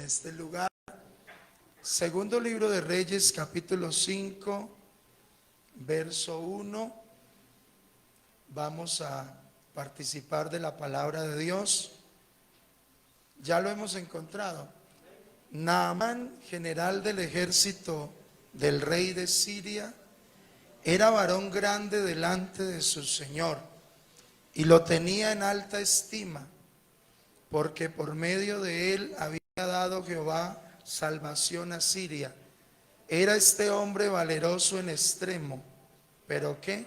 este lugar. Segundo libro de Reyes, capítulo 5, verso 1. Vamos a participar de la palabra de Dios. Ya lo hemos encontrado. Naamán, general del ejército del rey de Siria, era varón grande delante de su señor y lo tenía en alta estima, porque por medio de él había dado Jehová salvación a Siria. Era este hombre valeroso en extremo, pero ¿qué?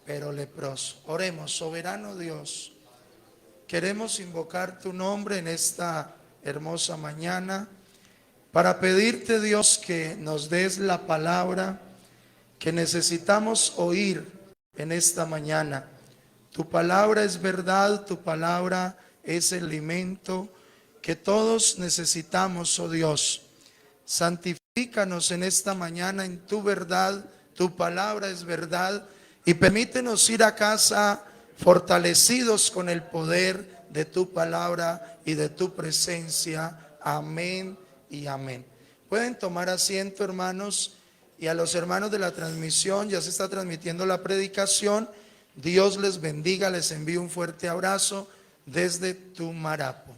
Pero leproso. Oremos. Soberano Dios, queremos invocar tu nombre en esta hermosa mañana para pedirte, Dios, que nos des la palabra que necesitamos oír en esta mañana. Tu palabra es verdad, tu palabra es el alimento que todos necesitamos, oh Dios. Santifícanos en esta mañana en tu verdad, tu palabra es verdad, y permítenos ir a casa fortalecidos con el poder de tu palabra y de tu presencia. Amén y amén. Pueden tomar asiento, hermanos, y a los hermanos de la transmisión, ya se está transmitiendo la predicación. Dios les bendiga, les envío un fuerte abrazo desde Tumarapo.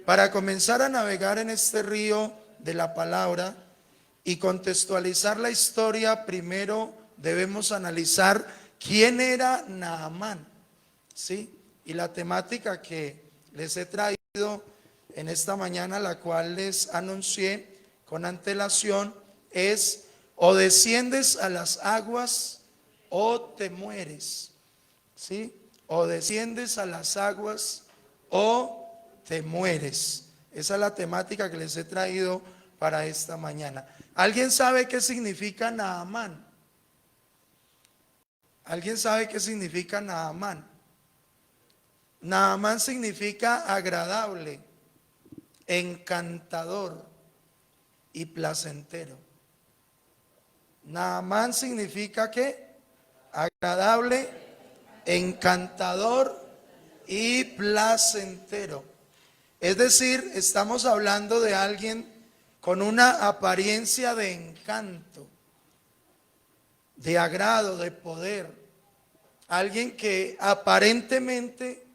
Para comenzar a navegar en este río de la palabra y contextualizar la historia, primero debemos analizar quién era Naamán, ¿sí? Y la temática que les he traído en esta mañana, la cual les anuncié con antelación, es: o desciendes a las aguas o te mueres, ¿sí? O desciendes a las aguas o te mueres. Esa es la temática que les he traído para esta mañana. ¿Alguien sabe qué significa Naamán? ¿Alguien sabe qué significa Naamán? Naamán significa agradable, encantador y placentero. Naamán significa ¿qué? Agradable, encantador y placentero. Es decir, estamos hablando de alguien con una apariencia de encanto, de agrado, de poder. Alguien que aparentemente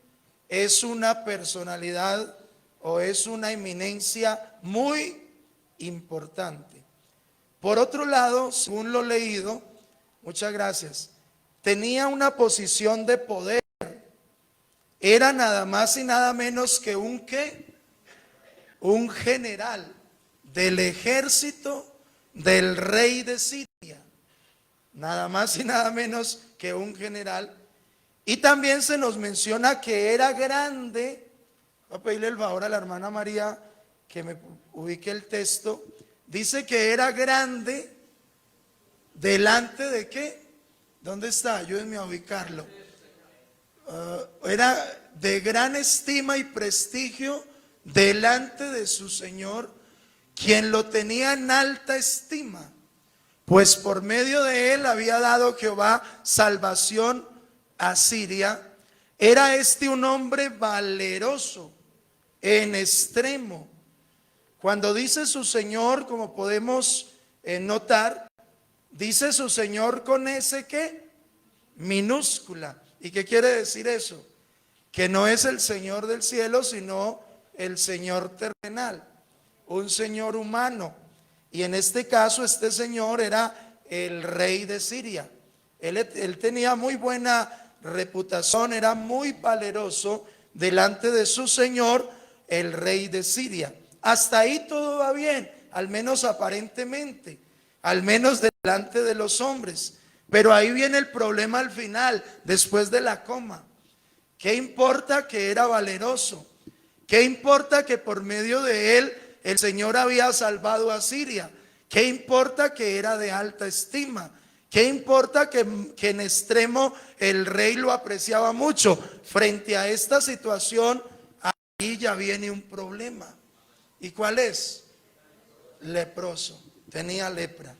es una personalidad o es una eminencia muy importante. Por otro lado, según lo leído, muchas gracias, tenía una posición de poder. Era nada más y nada menos que un ¿qué? Un general del ejército del rey de Siria. Nada más y nada menos que un general. Y también se nos menciona que era grande. Voy a pedirle el favor a la hermana María que me ubique el texto. Dice que era grande delante de ¿qué? ¿Dónde está? Ayúdenme a ubicarlo. Era de gran estima y prestigio delante de su Señor, quien lo tenía en alta estima, pues por medio de él había dado Jehová salvación a Siria. Era este un hombre valeroso en extremo. Cuando dice su Señor, como podemos notar, dice su Señor con ese ¿qué? Minúscula. ¿Y qué quiere decir eso? Que no es el Señor del cielo, sino el Señor terrenal, un Señor humano. Y en este caso, este Señor era el rey de Siria. Él tenía muy buena reputación, era muy valeroso delante de su Señor, el rey de Siria. Hasta ahí todo va bien, al menos aparentemente, al menos delante de los hombres. Pero ahí viene el problema al final, después de la coma. ¿Qué importa que era valeroso? ¿Qué importa que por medio de él el Señor había salvado a Siria? ¿Qué importa que era de alta estima? ¿Qué importa que en extremo el rey lo apreciaba mucho? Frente a esta situación, ahí ya viene un problema. ¿Y cuál es? Leproso, tenía lepra.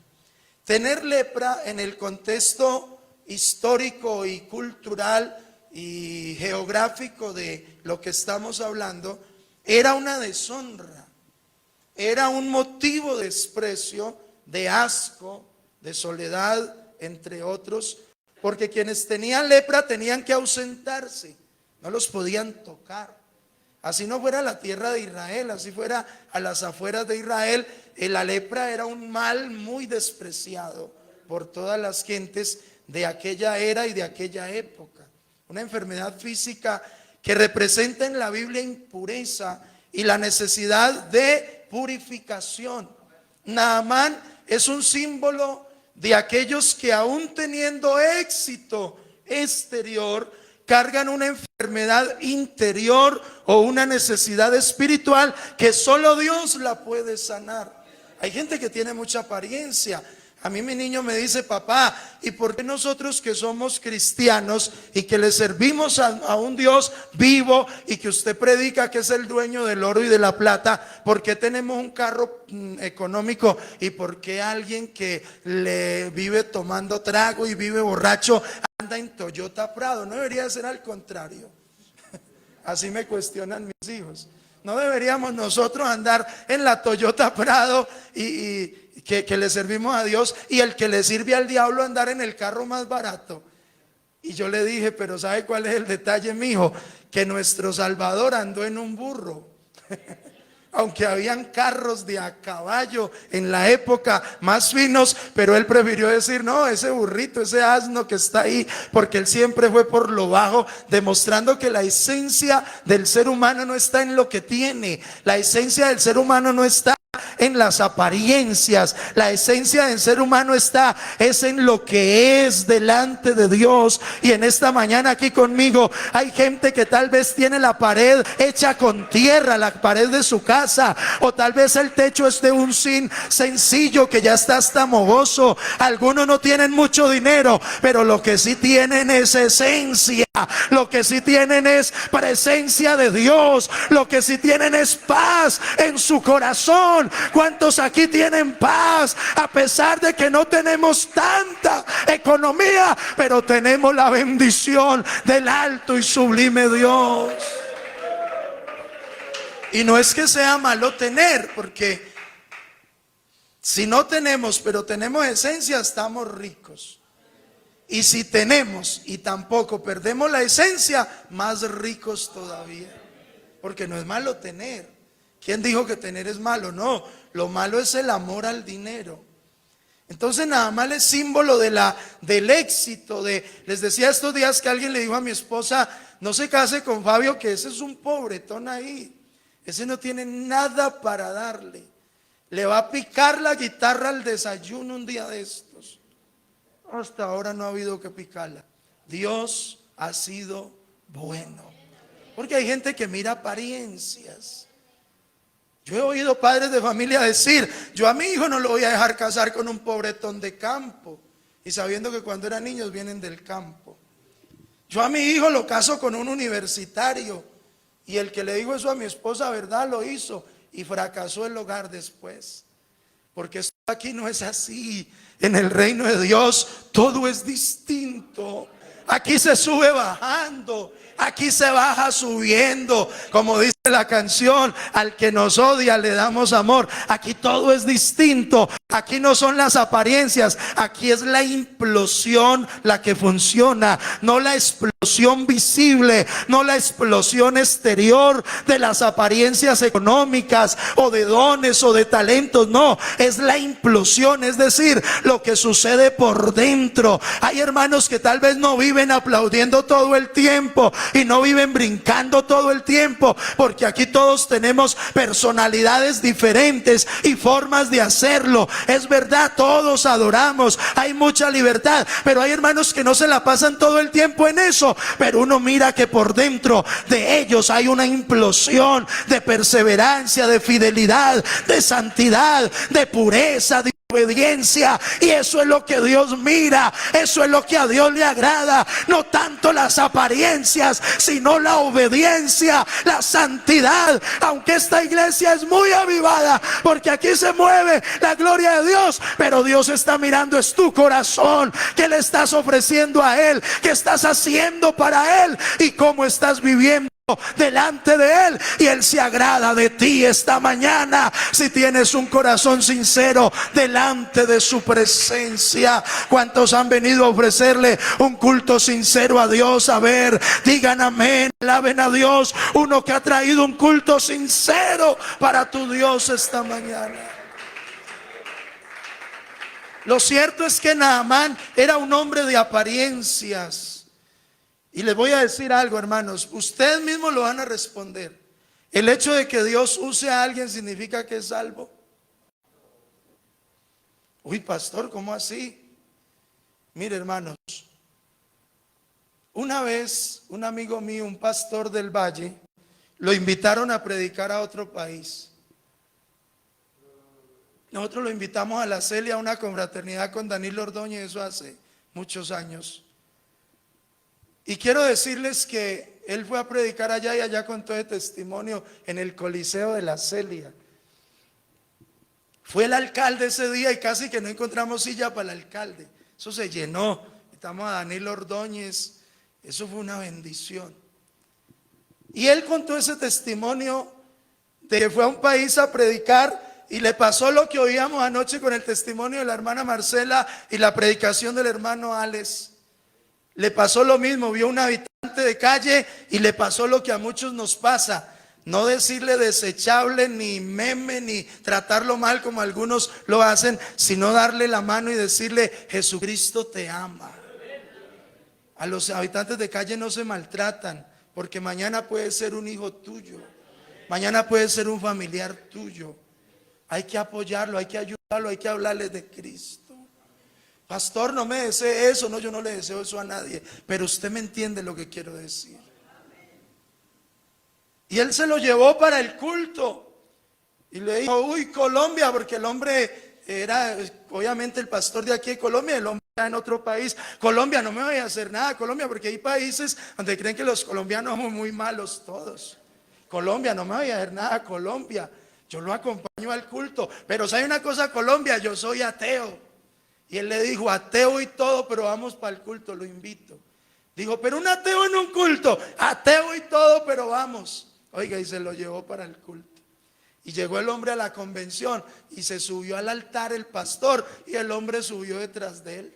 Tener lepra en el contexto histórico y cultural y geográfico de lo que estamos hablando era una deshonra. era un motivo de desprecio, de asco, de soledad, entre otros, porque quienes tenían lepra tenían que ausentarse, no los podían tocar. Así no fuera la tierra de Israel, así fuera a las afueras de Israel, la lepra era un mal muy despreciado por todas las gentes de aquella era y de aquella época. Una enfermedad física que representa en la Biblia impureza y la necesidad de purificación. Naamán es un símbolo de aquellos que aún teniendo éxito exterior, cargan una enfermedad interior o una necesidad espiritual que solo Dios la puede sanar. Hay gente que tiene mucha apariencia. A mí mi niño me dice: papá, ¿y por qué nosotros que somos cristianos y que le servimos a un Dios vivo y que usted predica que es el dueño del oro y de la plata, por qué tenemos un carro económico y por qué alguien que le vive tomando trago y vive borracho anda en Toyota Prado? No debería ser al contrario. Así me cuestionan mis hijos. No deberíamos nosotros andar en la Toyota Prado que le servimos a Dios, y el que le sirve al diablo andar en el carro más barato. Y yo le dije: pero ¿sabe cuál es el detalle, mijo? Que nuestro Salvador andó en un burro. Aunque habían carros de a caballo en la época más finos, pero él prefirió decir: no, ese burrito, ese asno que está ahí, porque él siempre fue por lo bajo, demostrando que la esencia del ser humano no está en lo que tiene. La esencia del ser humano no está en las apariencias. La esencia del ser humano es en lo que es delante de Dios. Y en esta mañana aquí conmigo hay gente que tal vez tiene la pared hecha con tierra, la pared de su casa, o tal vez el techo es de un zinc sencillo que ya está hasta mohoso. Algunos no tienen mucho dinero, pero lo que sí tienen es esencia, lo que sí tienen es presencia de Dios, lo que sí tienen es paz en su corazón. ¿Cuántos aquí tienen paz a pesar de que no tenemos tanta economía, pero tenemos la bendición del alto y sublime Dios? Y no es que sea malo tener, porque si no tenemos pero tenemos esencia, estamos ricos. Y si tenemos y tampoco perdemos la esencia, más ricos todavía. Porque no es malo tener. ¿Quién dijo que tener es malo? No, lo malo es el amor al dinero. Entonces Naamán es símbolo del éxito. Les decía estos días que alguien le dijo a mi esposa: no se case con Fabio, que ese es un pobretón ahí. Ese no tiene nada para darle. Le va a picar la guitarra al desayuno un día de estos. Hasta ahora no ha habido que picarla. Dios ha sido bueno. Porque hay gente que mira apariencias. Yo he oído padres de familia decir: yo a mi hijo no lo voy a dejar casar con un pobretón de campo, y sabiendo que cuando eran niños vienen del campo. Yo a mi hijo lo caso con un universitario, y el que le dijo eso a mi esposa, verdad, lo hizo, y fracasó el hogar después. Porque esto aquí no es así. En el reino de Dios todo es distinto. Aquí se sube bajando, aquí se baja subiendo. Como dice la canción: al que nos odia le damos amor. Aquí todo es distinto. Aquí no son las apariencias, aquí es la implosión la que funciona, no la explosión visible, no la explosión exterior de las apariencias económicas o de dones o de talentos. No, es la implosión, es decir, lo que sucede por dentro. Hay hermanos que tal vez no viven aplaudiendo todo el tiempo y no viven brincando todo el tiempo, porque aquí todos tenemos personalidades diferentes y formas de hacerlo. Es verdad, todos adoramos, hay mucha libertad, pero hay hermanos que no se la pasan todo el tiempo en eso. Pero uno mira que por dentro de ellos hay una implosión de perseverancia, de fidelidad, de santidad, de pureza, de obediencia. Y eso es lo que Dios mira, eso es lo que a Dios le agrada. No tanto las apariencias, sino la obediencia, la santidad. Aunque esta iglesia es muy avivada, porque aquí se mueve la gloria de Dios, pero Dios está mirando es tu corazón. ¿Qué le estás ofreciendo a Él? ¿Qué estás haciendo para Él? ¿Y cómo estás viviendo delante de Él, y Él se agrada de ti esta mañana si tienes un corazón sincero delante de su presencia. ¿Cuántos han venido a ofrecerle un culto sincero a Dios? A ver, digan amén, alaben a Dios. Uno que ha traído un culto sincero para tu Dios esta mañana. Lo cierto es que Naamán era un hombre de apariencias. Y les voy a decir algo, hermanos, ustedes mismos lo van a responder. ¿El hecho de que Dios use a alguien significa que es salvo? Uy, pastor, ¿cómo así? Mire, hermanos, una vez un amigo mío, un pastor del Valle, lo invitaron a predicar a otro país. Nosotros lo invitamos a la Celia, a una confraternidad con Danilo Ordóñez, eso hace muchos años. Y quiero decirles que él fue a predicar allá, y allá contó de testimonio en el Coliseo de la Celia. Fue el alcalde ese día y casi que no encontramos silla para el alcalde. Eso se llenó. Estamos a Danilo Ordóñez. Eso fue una bendición. Y él contó ese testimonio de que fue a un país a predicar y le pasó lo que oíamos anoche con el testimonio de la hermana Marcela y la predicación del hermano Alex. Le pasó lo mismo, vio un habitante de calle y le pasó lo que a muchos nos pasa. No decirle desechable, ni meme, ni tratarlo mal como algunos lo hacen, sino darle la mano y decirle: Jesucristo te ama. A los habitantes de calle no se maltratan, porque mañana puede ser un hijo tuyo, mañana puede ser un familiar tuyo. Hay que apoyarlo, hay que ayudarlo, hay que hablarle de Cristo. Pastor, no me desee eso. No, yo no le deseo eso a nadie, pero usted me entiende lo que quiero decir. Y él se lo llevó para el culto y le dijo: uy, Colombia, porque el hombre era obviamente el pastor de aquí de Colombia, el hombre está en otro país. Colombia, no me vaya a hacer nada, Colombia, porque hay países donde creen que los colombianos somos muy malos todos. Colombia, no me vaya a hacer nada, Colombia. Yo lo acompaño al culto, pero ¿sabe una cosa, Colombia? Yo soy ateo. Y él le dijo: ateo y todo, pero vamos para el culto, lo invito. Dijo: pero un ateo en un culto, ateo y todo, pero vamos. Oiga, y se lo llevó para el culto. Y llegó el hombre a la convención y se subió al altar el pastor, y el hombre subió detrás de él.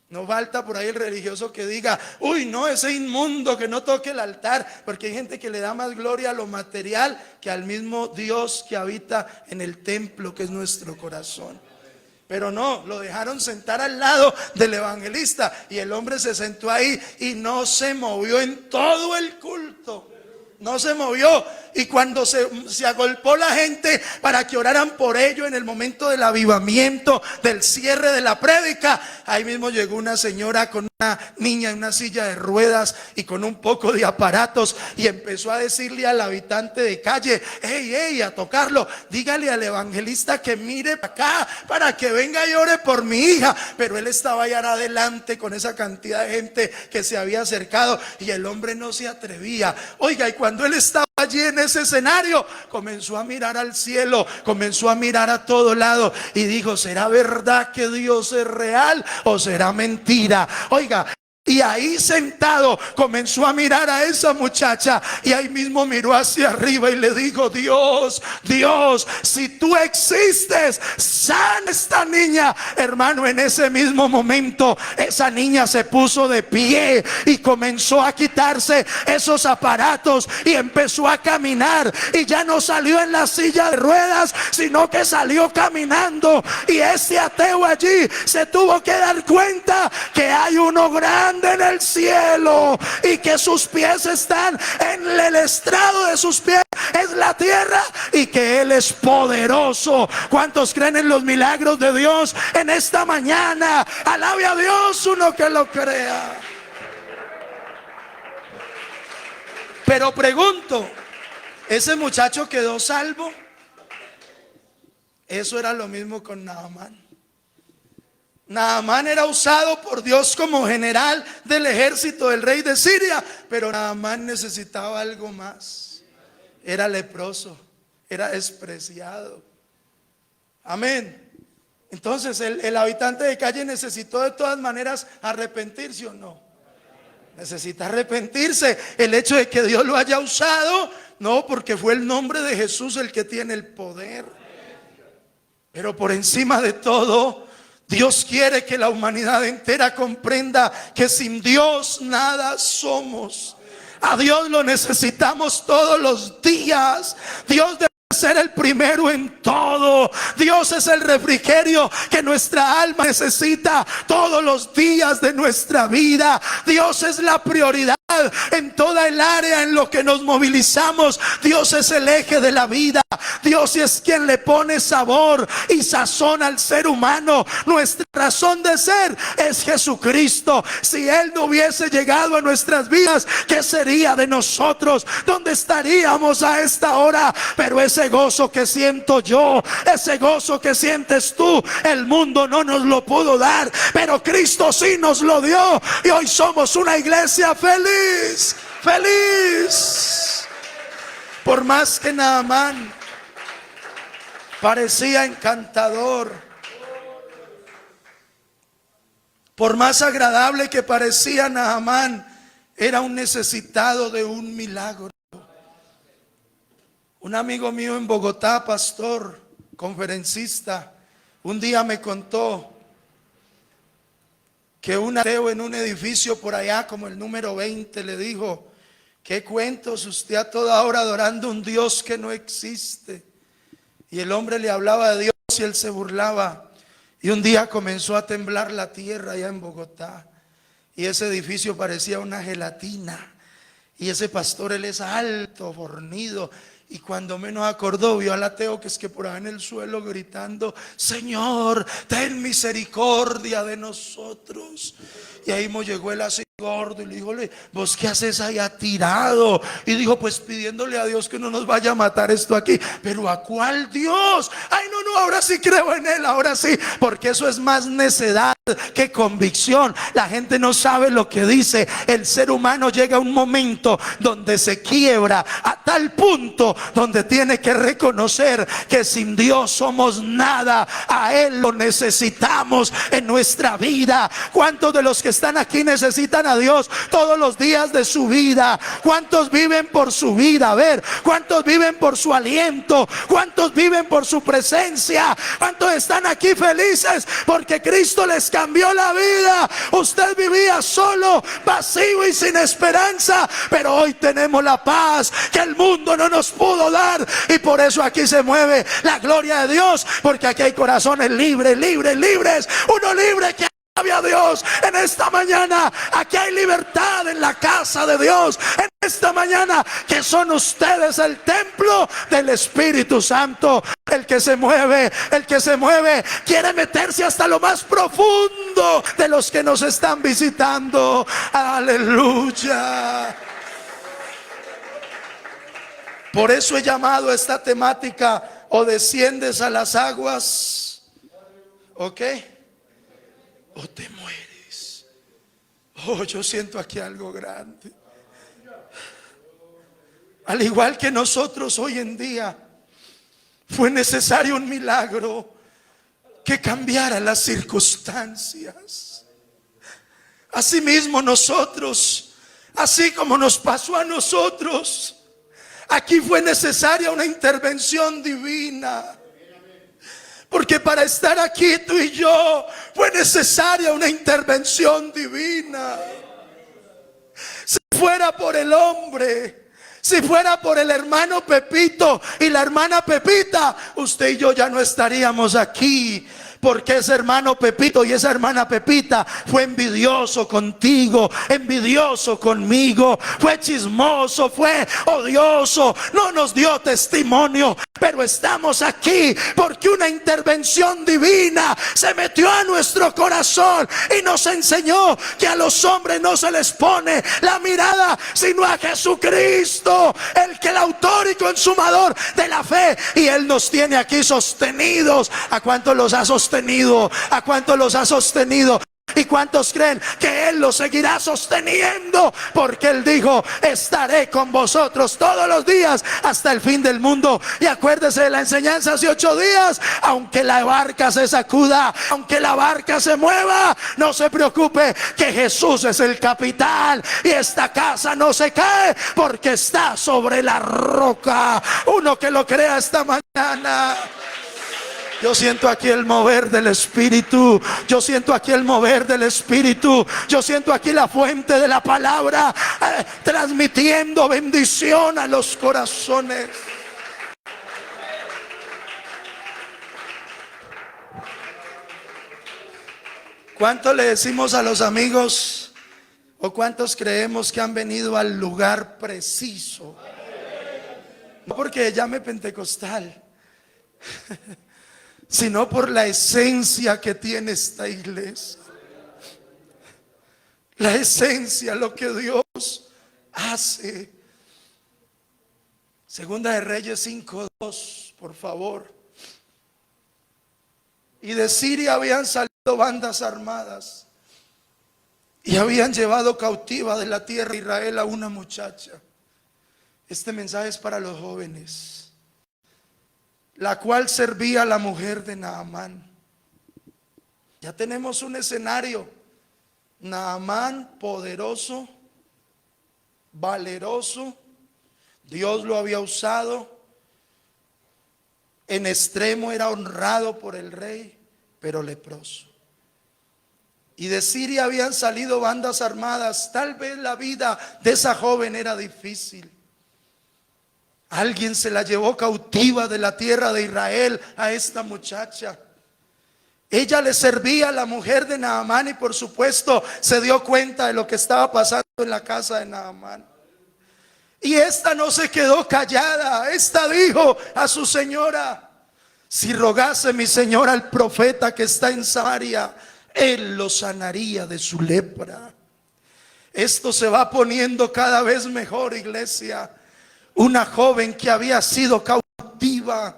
No falta por ahí el religioso que diga: uy, no, ese inmundo que no toque el altar, porque hay gente que le da más gloria a lo material que al mismo Dios que habita en el templo, que es nuestro corazón. Pero no, lo dejaron sentar al lado del evangelista, y el hombre se sentó ahí y no se movió en todo el culto. No se movió. Y cuando se agolpó la gente para que oraran por ello en el momento del avivamiento, del cierre de la prédica, ahí mismo llegó una señora con una niña en una silla de ruedas y con un poco de aparatos, y empezó a decirle al habitante de calle: hey, hey, a tocarlo, dígale al evangelista que mire para acá para que venga y ore por mi hija. Pero él estaba allá adelante con esa cantidad de gente que se había acercado, y el hombre no se atrevía. Oiga, y cuando él estaba allí en ese escenario, comenzó a mirar al cielo, comenzó a mirar a todo lado y dijo: ¿será verdad que Dios es real o será mentira? Oiga, y ahí sentado comenzó a mirar a esa muchacha, y ahí mismo miró hacia arriba y le dijo: Dios, Dios, si tú existes, sana esta niña. Hermano, en ese mismo momento esa niña se puso de pie y comenzó a quitarse esos aparatos y empezó a caminar, y ya no salió en la silla de ruedas, sino que salió caminando. Y ese ateo allí se tuvo que dar cuenta que hay uno grande en el cielo, y que sus pies están en el estrado de sus pies es la tierra, y que Él es poderoso. ¿Cuántos creen en los milagros de Dios en esta mañana? Alabe a Dios uno que lo crea. Pero pregunto, ¿ese muchacho quedó salvo? Eso era lo mismo con Naamán. Naamán era usado por Dios como general del ejército del rey de Siria, pero Naamán necesitaba algo más. Era leproso, era despreciado. Amén. Entonces el habitante de calle necesitó de todas maneras arrepentirse, ¿o no? Necesita arrepentirse. El hecho de que Dios lo haya usado, no, porque fue el nombre de Jesús el que tiene el poder. Pero por encima de todo, Dios quiere que la humanidad entera comprenda que sin Dios nada somos. A Dios lo necesitamos todos los días. Dios debe ser el primero en todo. Dios es el refrigerio que nuestra alma necesita todos los días de nuestra vida. Dios es la prioridad en toda el área en lo que nos movilizamos. Dios es el eje de la vida. Dios es quien le pone sabor y sazón al ser humano. Nuestra razón de ser es Jesucristo. Si Él no hubiese llegado a nuestras vidas, ¿qué sería de nosotros? ¿Dónde estaríamos a esta hora? Pero ese gozo que siento yo, ese gozo que sientes tú, el mundo no nos lo pudo dar, pero Cristo sí nos lo dio. Y hoy somos una iglesia feliz, feliz. Por más que Naamán parecía encantador, por más agradable que parecía Naamán, era un necesitado de un milagro. Un amigo mío en Bogotá, pastor, conferencista, un día me contó que un ateo en un edificio por allá como el número 20 le dijo: ¿qué cuentos usted a toda hora adorando un Dios que no existe? Y el hombre le hablaba de Dios y él se burlaba. Y un día comenzó a temblar la tierra allá en Bogotá, y ese edificio parecía una gelatina. Y ese pastor, él es alto, fornido, y cuando menos acordó, vio al ateo que es que por ahí en el suelo gritando: Señor, ten misericordia de nosotros. Y ahí me llegó él así gordo y le dijo: ¿vos qué haces allá tirado? Y dijo: pues pidiéndole a Dios que no nos vaya a matar esto aquí. ¿Pero a cuál Dios? Ay, no, ahora sí creo en Él, ahora sí. Porque eso es más necedad que convicción. La gente no sabe lo que dice. El ser humano llega a un momento donde se quiebra a tal punto donde tiene que reconocer que sin Dios somos nada. A Él lo necesitamos en nuestra vida. ¿Cuántos de los que están aquí necesitan a Dios todos los días de su vida? ¿Cuántos viven por su vida? A ver, ¿cuántos viven por su aliento? ¿Cuántos viven por su presencia? ¿Cuántos están aquí felices porque Cristo les cambió la vida? Usted vivía solo, vacío y sin esperanza, pero hoy tenemos la paz que el mundo no nos pudo dar, y por eso aquí se mueve la gloria de Dios, porque aquí hay corazones libres, uno libre que a Dios en esta mañana. Aquí hay libertad en la casa de Dios en esta mañana, que son ustedes el templo del Espíritu Santo. El que se mueve quiere meterse hasta lo más profundo de los que nos están visitando. Aleluya. Por eso he llamado a esta temática: o desciendes a las aguas, ¿ok?, o te mueres. Oh, yo siento aquí algo grande. Al igual que nosotros hoy en día, fue necesario un milagro que cambiara las circunstancias. Asimismo nosotros, así como nos pasó a nosotros, aquí fue necesaria una intervención divina. Porque para estar aquí tú y yo fue necesaria una intervención divina. Si fuera por el hombre, si fuera por el hermano Pepito y la hermana Pepita, usted y yo ya no estaríamos aquí. Porque ese hermano Pepito y esa hermana Pepita fue envidioso contigo, envidioso conmigo, fue chismoso, fue odioso, no nos dio testimonio. Pero estamos aquí porque una intervención divina se metió a nuestro corazón y nos enseñó que a los hombres no se les pone la mirada sino a Jesucristo, el que el autor y consumador de la fe. Y Él nos tiene aquí sostenidos. ¿A cuántos los ha sostenido? ¿A cuántos los ha sostenido? ¿Y cuántos creen que Él lo seguirá sosteniendo? Porque Él dijo: estaré con vosotros todos los días hasta el fin del mundo. Y acuérdese de la enseñanza hace 8 días: aunque la barca se sacuda, aunque la barca se mueva, no se preocupe, que Jesús es el capitán y esta casa no se cae porque está sobre la roca. Uno que lo crea esta mañana. Yo siento aquí el mover del Espíritu. Yo siento aquí el mover del Espíritu. Yo siento aquí la fuente de la palabra transmitiendo bendición a los corazones. ¿Cuánto le decimos a los amigos, o cuántos creemos que han venido al lugar preciso? No porque llame pentecostal, sino por la esencia que tiene esta iglesia. La esencia, lo que Dios hace. Segunda de Reyes 5:2, por favor. Y de Siria habían salido bandas armadas y habían llevado cautiva de la tierra de Israel a una muchacha. Este mensaje es para los jóvenes, la cual servía a la mujer de Naamán. Ya tenemos un escenario. Naamán, poderoso, valeroso, Dios lo había usado. En extremo era honrado por el rey, pero leproso. Y de Siria habían salido bandas armadas. Tal vez la vida de esa joven era difícil. Alguien se la llevó cautiva de la tierra de Israel a esta muchacha. Ella le servía a la mujer de Naamán y por supuesto se dio cuenta de lo que estaba pasando en la casa de Naamán. Y esta no se quedó callada. Esta dijo a su señora: si rogase mi señora al profeta que está en Samaria, él lo sanaría de su lepra. Esto se va poniendo cada vez mejor, iglesia. Una joven que había sido cautiva,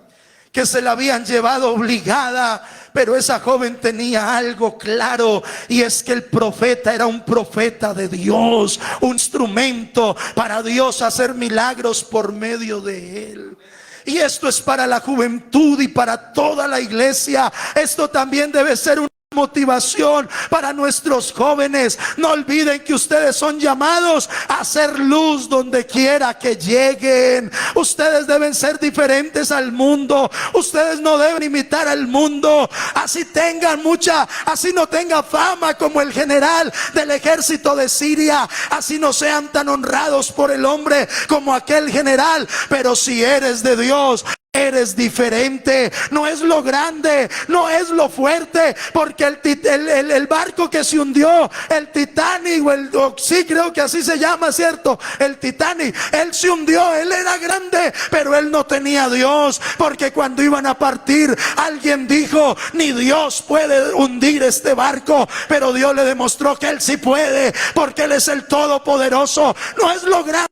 que se la habían llevado obligada, pero esa joven tenía algo claro, y es que el profeta era un profeta de Dios, un instrumento para Dios hacer milagros por medio de él. Y esto es para la juventud y para toda la iglesia. Esto también debe ser una motivación para nuestros jóvenes. No olviden que ustedes son llamados a hacer luz donde quiera que lleguen. Ustedes deben ser diferentes al mundo. Ustedes no deben imitar al mundo. Así no tengan fama como el general del ejército de Siria, así no sean tan honrados por el hombre como aquel general. Pero si eres de Dios, eres diferente. No es lo grande, no es lo fuerte, porque el barco que se hundió, el Titanic, sí, creo que así se llama, ¿cierto? El Titanic, él se hundió, él era grande, pero él no tenía a Dios, porque cuando iban a partir, alguien dijo: ni Dios puede hundir este barco, pero Dios le demostró que él sí puede, porque él es el todopoderoso. No es lo grande,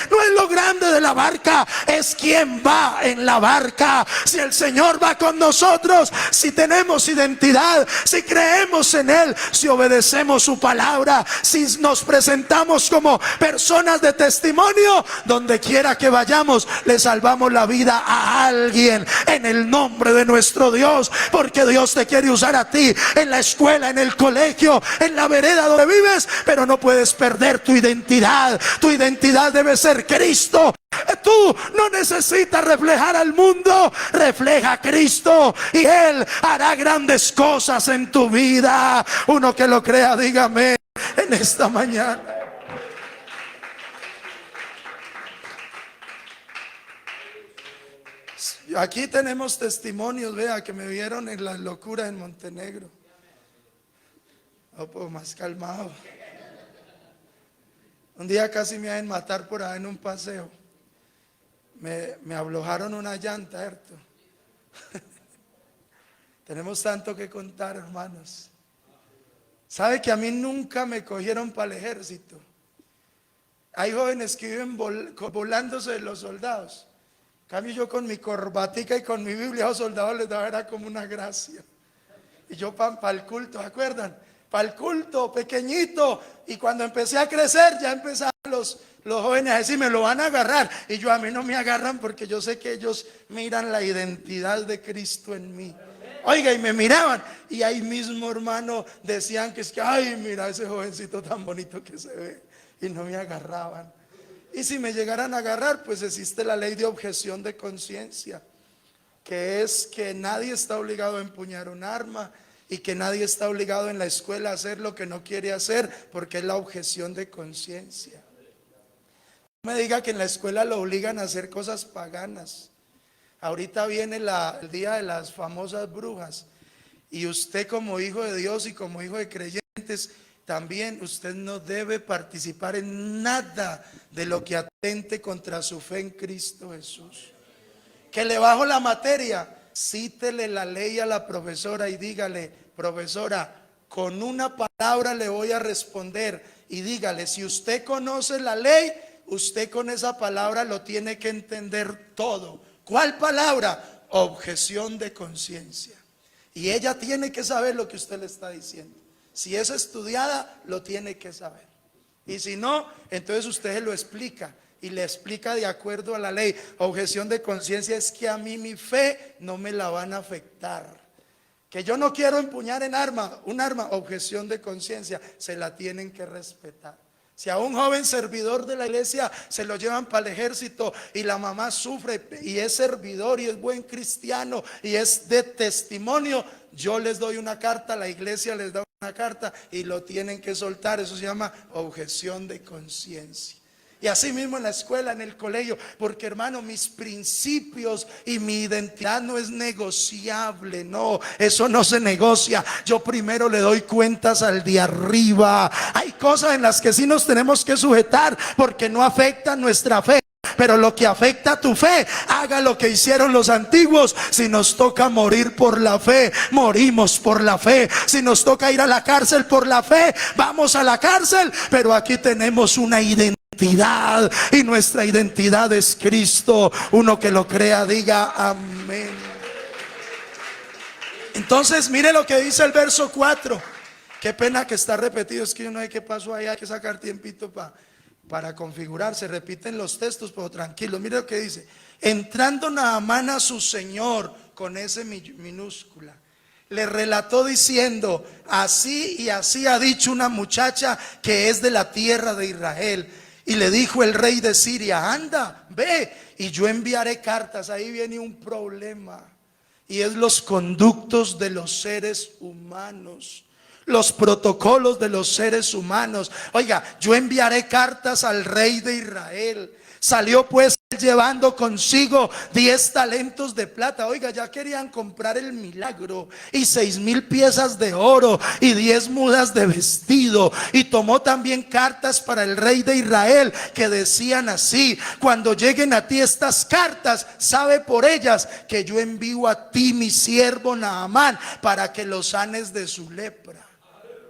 no es lo grande de la barca, es quien va en la barca. Si el Señor va con nosotros, si tenemos identidad, si creemos en Él, si obedecemos su palabra, si nos presentamos como personas de testimonio, donde quiera que vayamos, le salvamos la vida a alguien en el nombre de nuestro Dios. Porque Dios te quiere usar a ti en la escuela, en el colegio, en la vereda donde vives, pero no puedes perder tu identidad. Tu identidad debe ser Cristo. Tú no necesitas reflejar al mundo, refleja a Cristo y Él hará grandes cosas en tu vida. Uno que lo crea, dígame en esta mañana. Aquí tenemos testimonios, vea, que me vieron en las locuras en Montenegro. No puedo más calmado. Un día casi me iban a matar por ahí en un paseo. Me aflojaron una llanta, ¿cierto? Tenemos tanto que contar, hermanos. ¿Sabe que a mí nunca me cogieron para el ejército? Hay jóvenes que viven volándose de los soldados. En cambio, yo con mi corbatica y con mi Biblia a los soldados les daba, era como una gracia. Y yo para el culto, ¿se acuerdan? para el culto, pequeñito. Y cuando empecé a crecer, ya empezaron los jóvenes a decir, me lo van a agarrar. Y yo, a mí no me agarran porque yo sé que ellos miran la identidad de Cristo en mí. Oiga, y me miraban. Y ahí mismo, hermano, decían que es que, ay, mira ese jovencito tan bonito que se ve. Y no me agarraban. Y si me llegaran a agarrar, pues existe la ley de objeción de conciencia, que es que nadie está obligado a empuñar un arma y que nadie está obligado en la escuela a hacer lo que no quiere hacer, porque es la objeción de conciencia. No me diga que en la escuela lo obligan a hacer cosas paganas. Ahorita viene el día de las famosas brujas, y usted como hijo de Dios y como hijo de creyentes, también usted no debe participar en nada de lo que atente contra su fe en Cristo Jesús. Que le bajo la materia, cítele la ley a la profesora y dígale, profesora, con una palabra le voy a responder, y dígale, si usted conoce la ley, usted con esa palabra lo tiene que entender todo. ¿Cuál palabra? Objeción de conciencia. Y ella tiene que saber lo que usted le está diciendo. Si es estudiada, lo tiene que saber. Y si no, entonces usted lo explica. Y le explica de acuerdo a la ley. Objeción de conciencia es que a mí mi fe no me la van a afectar. Que yo no quiero empuñar un arma, objeción de conciencia, se la tienen que respetar. Si a un joven servidor de la iglesia se lo llevan para el ejército y la mamá sufre y es servidor y es buen cristiano y es de testimonio, yo les doy una carta, la iglesia les da una carta y lo tienen que soltar. Eso se llama objeción de conciencia. Y así mismo en la escuela, en el colegio, porque hermano, mis principios y mi identidad no es negociable, no, eso no se negocia. Yo primero le doy cuentas al de arriba. Hay cosas en las que sí nos tenemos que sujetar porque no afectan nuestra fe. Pero lo que afecta a tu fe, haga lo que hicieron los antiguos. Si nos toca morir por la fe, morimos por la fe. Si nos toca ir a la cárcel por la fe, vamos a la cárcel. Pero aquí tenemos una identidad, y nuestra identidad es Cristo. Uno que lo crea diga amén. Entonces mire lo que dice el verso 4. Qué pena que está repetido, es que yo no sé qué pasó ahí. Hay que sacar tiempito para configurar. Se repiten los textos, pero tranquilo. Mire lo que dice: entrando Naamán a su señor, con S minúscula, le relató diciendo, así y así ha dicho una muchacha que es de la tierra de Israel. Y le dijo el rey de Siria, anda, ve, y yo enviaré cartas. Ahí viene un problema, y es los conductos de los seres humanos, los protocolos de los seres humanos. Oiga, yo enviaré cartas al rey de Israel. Salió pues llevando consigo 10 talentos de plata. Oiga, ya querían comprar el milagro, y 6,000 piezas de oro y 10 mudas de vestido. Y tomó también cartas para el rey de Israel que decían así: cuando lleguen a ti estas cartas, sabe por ellas que yo envío a ti mi siervo Naamán para que lo sanes de su lepra.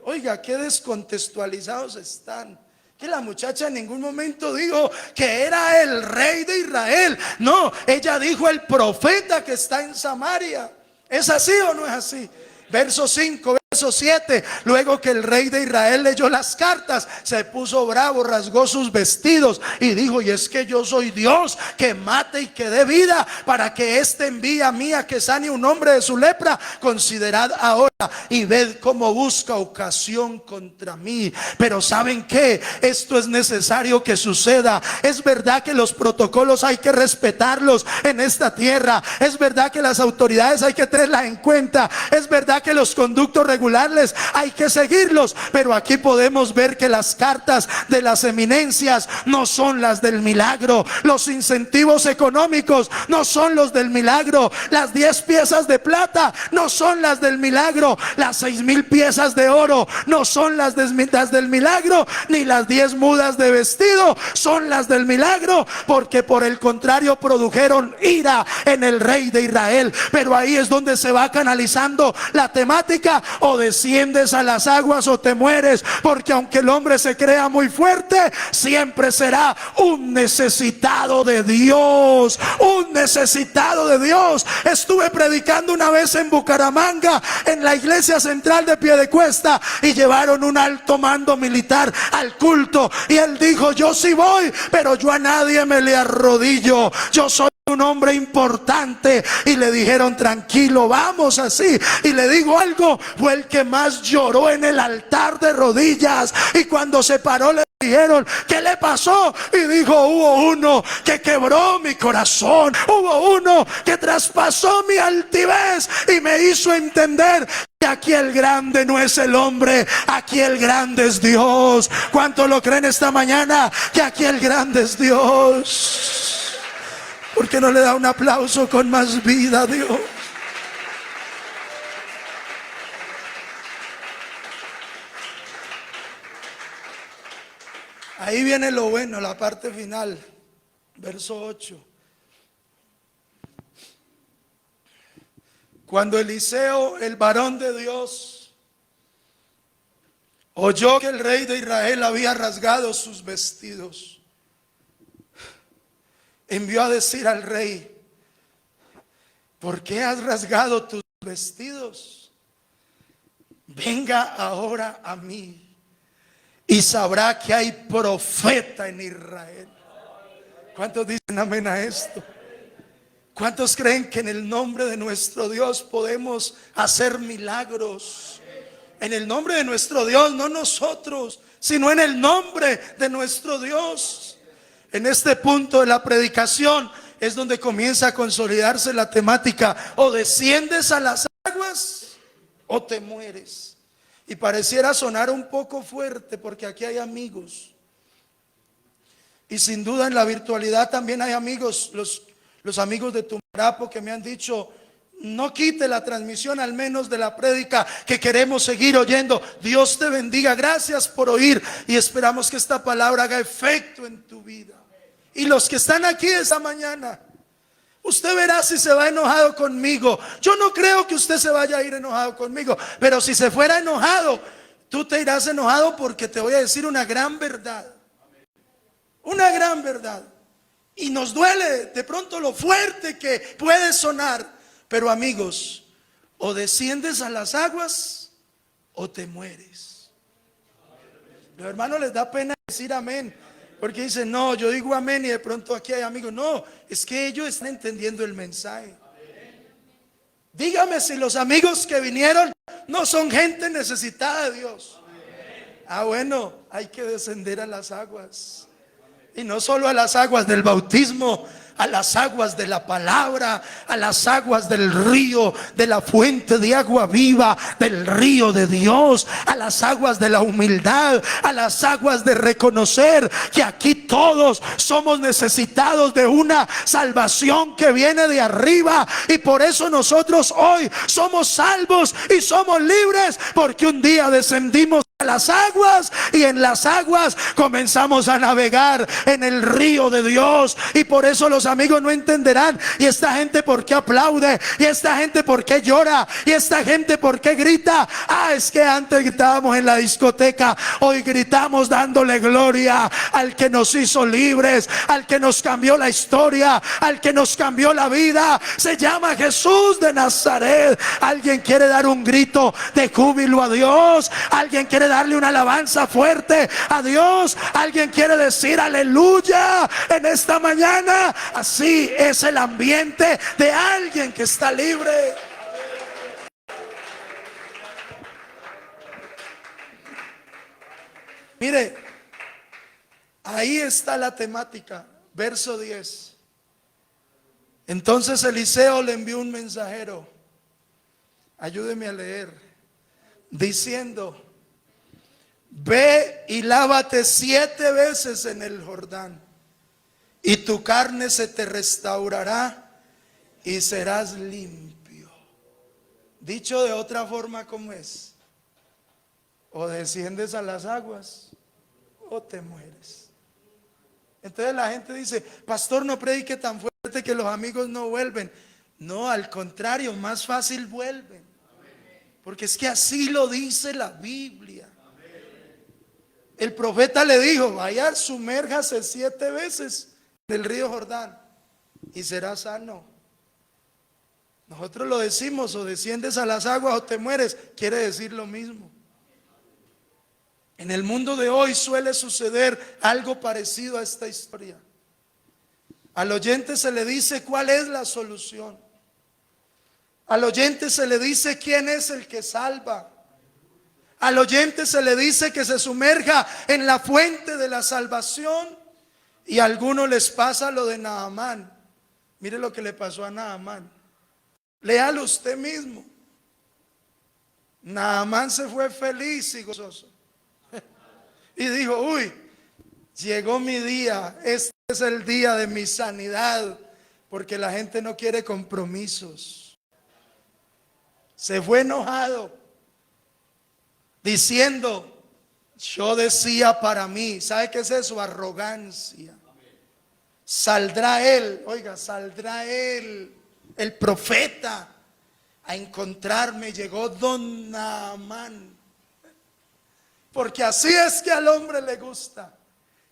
Oiga, qué descontextualizados están. Que la muchacha en ningún momento dijo que era el rey de Israel. No, ella dijo el profeta que está en Samaria. ¿Es así o no es así? Verso 5, verso 7. Luego que el rey de Israel leyó las cartas, se puso bravo, rasgó sus vestidos y dijo: y es que yo soy Dios que mate y que dé vida, para que éste envíe a mí a que sane un hombre de su lepra. Considerad ahora y ved cómo busca ocasión contra mí. Pero ¿saben qué? Esto es necesario que suceda. Es verdad que los protocolos hay que respetarlos en esta tierra. Es verdad que las autoridades hay que tenerlas en cuenta. Es verdad que los conductos regulares hay que seguirlos. Pero aquí podemos ver que las cartas de las eminencias no son las del milagro. Los incentivos económicos no son los del milagro. Las 10 piezas de plata no son las del milagro. Las 6,000 piezas de oro no son las del milagro. Ni las 10 mudas de vestido son las del milagro, porque por el contrario produjeron ira en el rey de Israel. Pero ahí es donde se va canalizando la temática: o desciendes a las aguas o te mueres. Porque aunque el hombre se crea muy fuerte, siempre será un necesitado de Dios. Un necesitado de Dios. Estuve predicando una vez en Bucaramanga, en la iglesia central de Piedecuesta y llevaron un alto mando militar al culto. Y él dijo: yo sí voy, pero yo a nadie me le arrodillo. Yo soy un hombre importante. Y le dijeron: tranquilo, vamos así. Y le digo algo, fue el que más lloró en el altar de rodillas. Y cuando se paró le dijeron: ¿qué le pasó? Y dijo: hubo uno que quebró mi corazón, hubo uno que traspasó mi altivez y me hizo entender que aquí el grande no es el hombre, aquí el grande es Dios. ¿Cuánto lo creen esta mañana? Que aquí el grande es Dios. ¿Por qué no le da un aplauso con más vida a Dios? Ahí viene lo bueno, la parte final, verso 8. Cuando Eliseo, el varón de Dios, oyó que el rey de Israel había rasgado sus vestidos, envió a decir al rey: ¿por qué has rasgado tus vestidos? Venga ahora a mí y sabrá que hay profeta en Israel. ¿Cuántos dicen amén a esto? ¿Cuántos creen que en el nombre de nuestro Dios podemos hacer milagros? En el nombre de nuestro Dios, no nosotros, sino en el nombre de nuestro Dios. En este punto de la predicación es donde comienza a consolidarse la temática: o desciendes a las aguas o te mueres. Y pareciera sonar un poco fuerte porque aquí hay amigos. Y sin duda en la virtualidad también hay amigos, los amigos de Tumarapo, que me han dicho: no quite la transmisión al menos de la prédica, que queremos seguir oyendo. Dios te bendiga, gracias por oír, y esperamos que esta palabra haga efecto en tu vida. Y los que están aquí esta mañana, usted verá si se va enojado conmigo. Yo no creo que usted se vaya a ir enojado conmigo, pero si se fuera enojado, tú te irás enojado, porque te voy a decir una gran verdad. Una gran verdad. Y nos duele de pronto lo fuerte que puede sonar, pero amigos, o desciendes a las aguas o te mueres. Los hermanos les da pena decir amén, porque dicen: no, yo digo amén y de pronto aquí hay amigos. No, es que ellos están entendiendo el mensaje. Dígame si los amigos que vinieron no son gente necesitada de Dios. Ah, bueno, hay que descender a las aguas. Y no solo a las aguas del bautismo, a las aguas de la palabra, a las aguas del río, de la fuente de agua viva, del río de Dios, a las aguas de la humildad, a las aguas de reconocer que aquí todos somos necesitados de una salvación que viene de arriba. Y por eso nosotros hoy somos salvos y somos libres, porque un día descendimos a las aguas, y en las aguas comenzamos a navegar en el río de Dios. Y por eso los amigos no entenderán: y esta gente por qué aplaude, y esta gente por qué llora, y esta gente por qué grita. Ah, es que antes gritábamos en la discoteca, hoy gritamos dándole gloria al que nos hizo libres, al que nos cambió la historia, al que nos cambió la vida. Se llama Jesús de Nazaret. ¿Alguien quiere dar un grito de júbilo a Dios? ¿Alguien quiere darle una alabanza fuerte a Dios? ¿Alguien quiere decir aleluya en esta mañana? Así es el ambiente de alguien que está libre. Mire, ahí está la temática. Verso 10. Entonces Eliseo le envió un mensajero, ayúdeme a leer, diciendo: ve y lávate 7 veces en el Jordán, y tu carne se te restaurará y serás limpio. Dicho de otra forma, ¿cómo es? O desciendes a las aguas o te mueres. Entonces la gente dice: pastor, no predique tan fuerte que los amigos no vuelven. No, al contrario, más fácil vuelven, porque es que así lo dice la Biblia. El profeta le dijo: vaya, sumérjase 7 veces en el río Jordán y será sano. Nosotros lo decimos, o desciendes a las aguas o te mueres, quiere decir lo mismo. En el mundo de hoy suele suceder algo parecido a esta historia. Al oyente se le dice cuál es la solución. Al oyente se le dice quién es el que salva. Al oyente se le dice que se sumerja en la fuente de la salvación. Y a algunos les pasa lo de Naamán. Mire lo que le pasó a Naamán. Léalo usted mismo. Naamán se fue feliz y gozoso. Y dijo, uy, llegó mi día. Este es el día de mi sanidad. Porque la gente no quiere compromisos. Se fue enojado, diciendo, yo decía para mí, ¿sabe qué es eso? Arrogancia. Saldrá él, oiga, saldrá él, el profeta, a encontrarme. Llegó don Naamán. Porque así es que al hombre le gusta,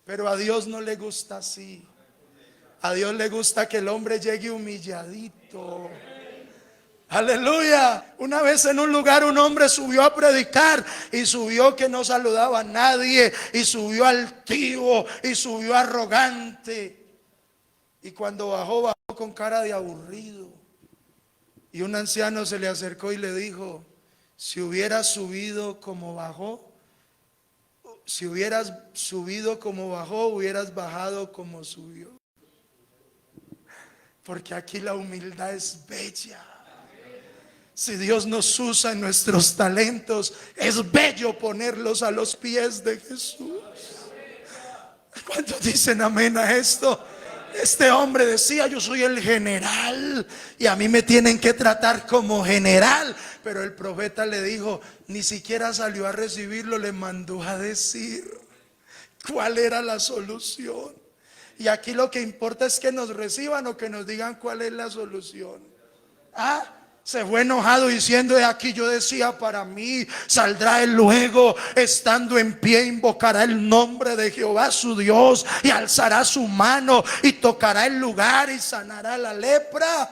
pero a Dios no le gusta así. A Dios le gusta que el hombre llegue humilladito. Aleluya. Una vez en un lugar un hombre subió a predicar y subió que no saludaba a nadie, y subió altivo y subió arrogante. Y cuando bajó con cara de aburrido. Y un anciano se le acercó y le dijo, si hubieras subido como bajó, si hubieras subido como bajó, hubieras bajado como subió. Porque aquí la humildad es bella. Si Dios nos usa en nuestros talentos, es bello ponerlos a los pies de Jesús. ¿Cuántos dicen amén a esto? Este hombre decía, yo soy el general y a mí me tienen que tratar como general. Pero el profeta le dijo, ni siquiera salió a recibirlo, le mandó a decir cuál era la solución. Y aquí lo que importa es que nos reciban o que nos digan cuál es la solución. Se fue enojado diciendo, de aquí yo decía para mí, saldrá él luego, estando en pie, invocará el nombre de Jehová su Dios y alzará su mano y tocará el lugar y sanará la lepra.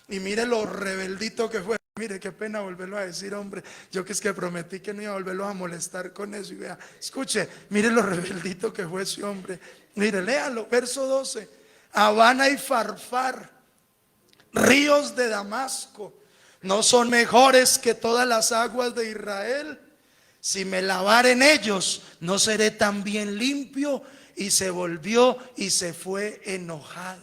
Y mire lo rebeldito que fue. Mire qué pena volverlo a decir, hombre. Yo que es que prometí que no iba a volverlo a molestar con eso. Y vea, escuche, mire lo rebeldito que fue ese hombre. Mire, léalo, verso 12. Habana y Farfar, ríos de Damasco, ¿no son mejores que todas las aguas de Israel? Si me lavare en ellos, ¿no seré también limpio? Y se volvió y se fue enojado.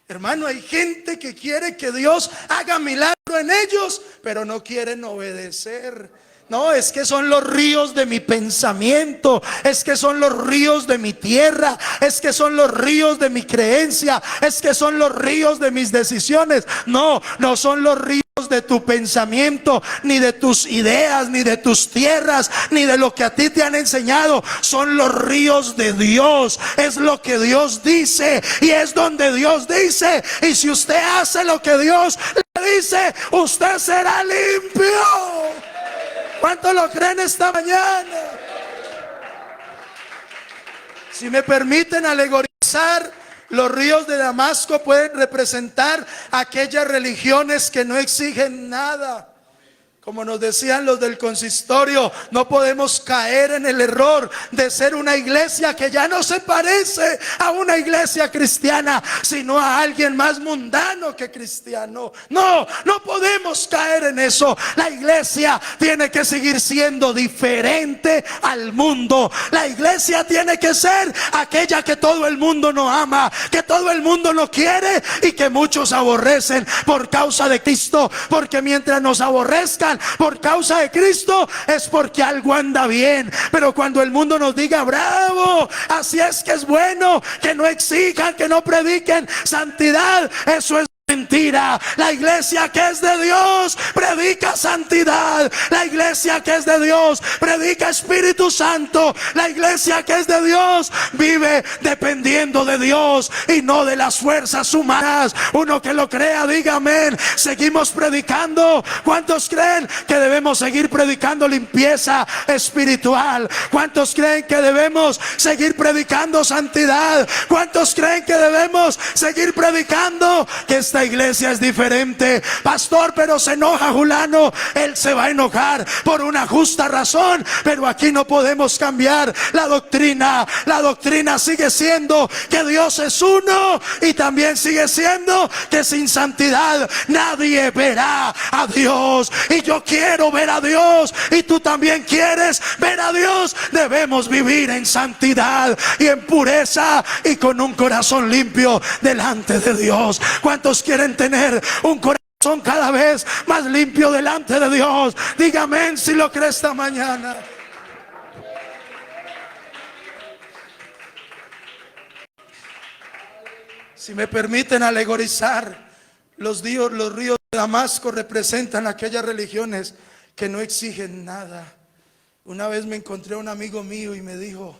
Hermano, hay gente que quiere que Dios haga milagro en ellos, pero no quieren obedecer. No, es que son los ríos de mi pensamiento, es que son los ríos de mi tierra, es que son los ríos de mi creencia, es que son los ríos de mis decisiones. No, no son los ríos de tu pensamiento, ni de tus ideas, ni de tus tierras, ni de lo que a ti te han enseñado. Son los ríos de Dios. Es lo que Dios dice y es donde Dios dice. Y si usted hace lo que Dios le dice, usted será limpio. ¿Cuántos lo creen esta mañana? Si me permiten alegorizar, los ríos de Damasco pueden representar aquellas religiones que no exigen nada. Como nos decían los del consistorio, no podemos caer en el error de ser una iglesia que ya no se parece a una iglesia cristiana, sino a alguien más mundano que cristiano. No, no podemos caer en eso. La iglesia tiene que seguir siendo diferente al mundo. La iglesia tiene que ser aquella que todo el mundo no ama, que todo el mundo no quiere y que muchos aborrecen por causa de Cristo. Porque mientras nos aborrezcan por causa de Cristo, es porque algo anda bien. Pero cuando el mundo nos diga bravo, así es que es bueno, que no exijan, que no prediquen santidad, eso es mentira. La iglesia que es de Dios predica santidad. La iglesia que es de Dios predica Espíritu Santo. La iglesia que es de Dios vive dependiendo de Dios y no de las fuerzas humanas. Uno que lo crea, diga amén. Seguimos predicando. ¿Cuántos creen que debemos seguir predicando limpieza espiritual? ¿Cuántos creen que debemos seguir predicando santidad? ¿Cuántos creen que debemos seguir predicando que esta la iglesia es diferente. Pastor, pero se enoja Julano. Él se va a enojar por una justa razón, pero aquí no podemos cambiar la doctrina. La doctrina sigue siendo que Dios es uno, y también sigue siendo que sin santidad nadie verá a Dios. Y yo quiero ver a Dios, y tú también quieres ver a Dios. Debemos vivir en santidad y en pureza y con un corazón limpio delante de Dios. ¿Cuántos quieren tener un corazón cada vez más limpio delante de Dios? Dígame si lo cree esta mañana. Si me permiten alegorizar, los ríos de Damasco representan aquellas religiones que no exigen nada. Una vez me encontré a un amigo mío y me dijo: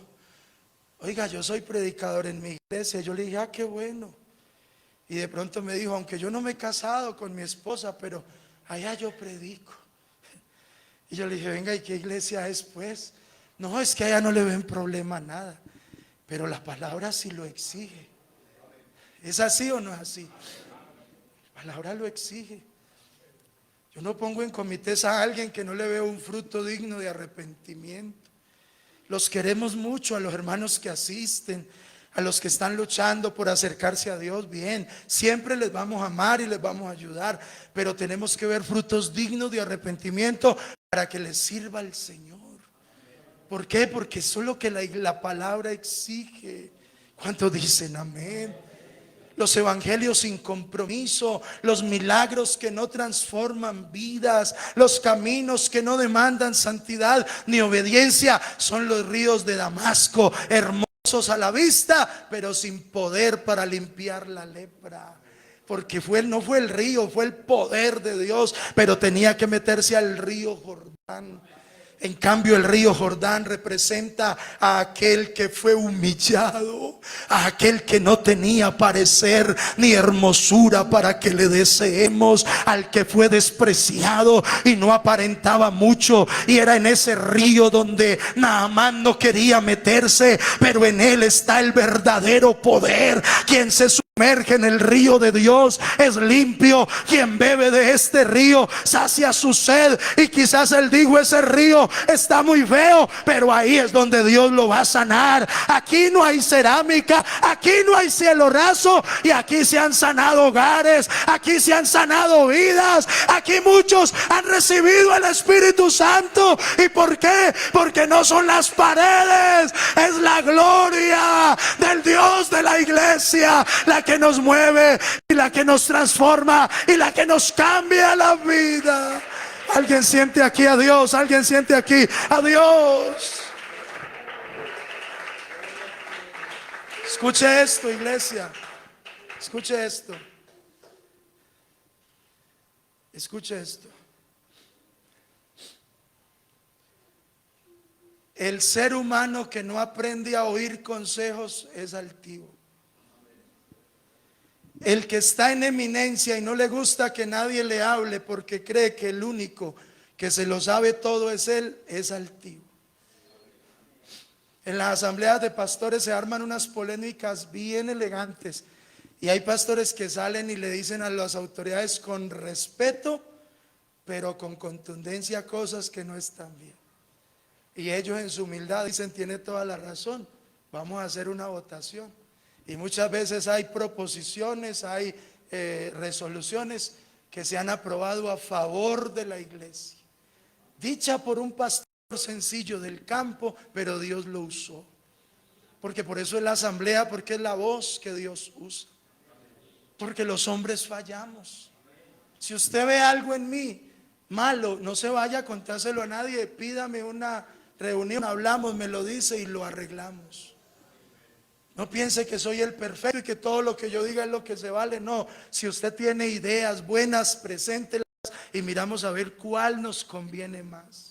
oiga, yo soy predicador en mi iglesia. Yo le dije: ah, qué bueno. Y de pronto me dijo: aunque yo no me he casado con mi esposa, pero allá yo predico. Y yo le dije: venga, ¿y qué iglesia es pues? No, es que allá no le ven problema a nada, pero la palabra sí lo exige. ¿Es así o no es así? La palabra lo exige. Yo no pongo en comités a alguien que no le veo un fruto digno de arrepentimiento. Los queremos mucho, a los hermanos que asisten, a los que están luchando por acercarse a Dios. Bien, siempre les vamos a amar y les vamos a ayudar, pero tenemos que ver frutos dignos de arrepentimiento para que les sirva al Señor. ¿Por qué? Porque eso es lo que la palabra exige. ¿Cuántos dicen amén? Los evangelios sin compromiso, los milagros que no transforman vidas, los caminos que no demandan santidad ni obediencia, son los ríos de Damasco, hermosos a la vista, pero sin poder para limpiar la lepra. Porque no fue el río, fue el poder de Dios, pero tenía que meterse al río Jordán. En cambio, el río Jordán representa a aquel que fue humillado, a aquel que no tenía parecer ni hermosura para que le deseemos, al que fue despreciado y no aparentaba mucho. Y era en ese río donde Naamán no quería meterse, pero en él está el verdadero poder. Quien se sumerge en el río de Dios es limpio. Quien bebe de este río sacia su sed. Y quizás él dijo: ese río está muy feo, pero ahí es donde Dios lo va a sanar. Aquí no hay cerámica, aquí no hay cielo raso, y aquí se han sanado hogares, aquí se han sanado vidas, aquí muchos han recibido el Espíritu Santo. ¿Y por qué? Porque no son las paredes, es la gloria del Dios de la iglesia la que nos mueve y la que nos transforma y la que nos cambia la vida. Alguien siente aquí a Dios, alguien siente aquí a Dios. Escuche esto, iglesia. Escuche esto. Escuche esto. El ser humano que no aprende a oír consejos es altivo. El que está en eminencia y no le gusta que nadie le hable porque cree que el único que se lo sabe todo es él, es altivo. En las asambleas de pastores se arman unas polémicas bien elegantes, y hay pastores que salen y le dicen a las autoridades con respeto, pero con contundencia, cosas que no están bien. Y ellos en su humildad dicen: tiene toda la razón, vamos a hacer una votación. Y muchas veces hay proposiciones, hay resoluciones que se han aprobado a favor de la iglesia, dicha por un pastor sencillo del campo, pero Dios lo usó. Porque por eso es la asamblea, porque es la voz que Dios usa. Porque los hombres fallamos. Si usted ve algo en mí malo, no se vaya a contárselo a nadie, pídame una reunión, hablamos, me lo dice y lo arreglamos. No piense que soy el perfecto y que todo lo que yo diga es lo que se vale. No, si usted tiene ideas buenas, preséntelas y miramos a ver cuál nos conviene más.